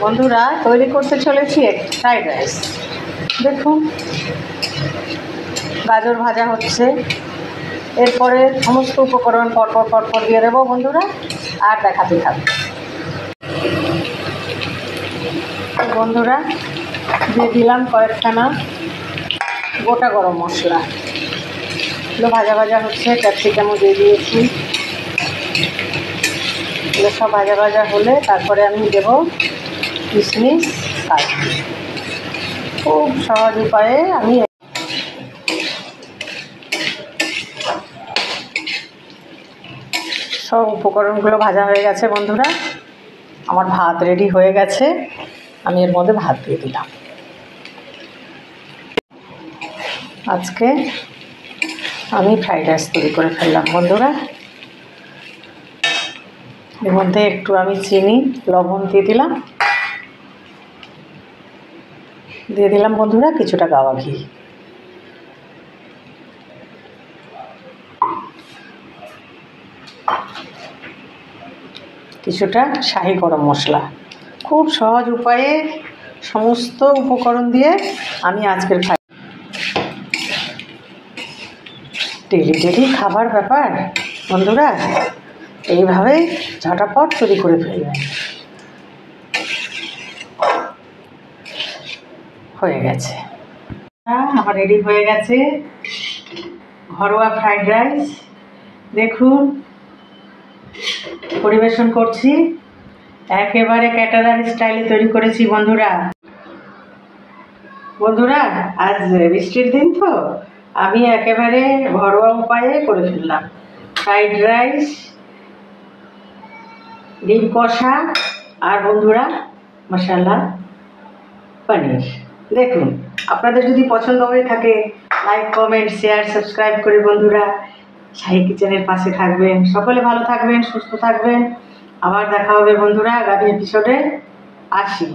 বন্ধুরা, তৈরি করতে চলেছি ফ্রাইড রাইস। দেখুন, গাজর ভাজা হচ্ছে। এরপরে সমস্ত উপকরণ পরপর দিয়ে দেবো বন্ধুরা, আর দেখাতে থাকবে। বন্ধুরা, দিয়ে দিলাম কয়েকখানা গোটা গরম মশলা। এগুলো ভাজা ভাজা হচ্ছে। ক্যাপসিকামও দিয়ে দিয়েছি। এগুলো সব ভাজা ভাজা হলে তারপরে আমি দেবো কিশমিশ, কাজু। খুব সহজ উপায়ে আমি সব উপকরণগুলো ভাজা হয়ে গেছে বন্ধুরা। আমার ভাত রেডি হয়ে গেছে। আমি এর মধ্যে ভাত দিয়ে দিলাম। আজকে আমি ফ্রাইড রাইস তৈরি করে ফেললাম বন্ধুরা। এর মধ্যে একটু আমি চিনি, লবণ দিয়ে দিলাম বন্ধুরা কিছুটা গাওয়া ঘি। কিছুটা শাহি গরম মশলা। খুব সহজ উপায়ে সমস্ত উপকরণ দিয়ে আমি আজকের ডেলি খাবার ব্যাপার বন্ধুরা, এইভাবে ঝটাপট তৈরি করে ফেলবেন। হয়ে গেছে, আমার রেডি হয়ে গেছে ঘরোয়া ফ্রাইড রাইস। দেখুন, পরিবেশন করছি। একেবারে ক্যাটারার স্টাইলে তৈরি করেছি বন্ধুরা। আজ বৃষ্টির দিন তো আমি একেবারে ঘরোয়া উপায়ে করে ফেললাম ফ্রাইড রাইস, ডিম কষা, আর বন্ধুরা মশলা পনির। দেখুন, আপনাদের যদি পছন্দ হয়ে থাকে লাইক, কমেন্ট, শেয়ার, সাবস্ক্রাইব করে বন্ধুরা শাহি কিচেনের পাশে থাকবেন। সকলে ভালো থাকবেন, সুস্থ থাকবেন। আবার দেখা হবে বন্ধুরা আগামী এপিসোডে। আসি।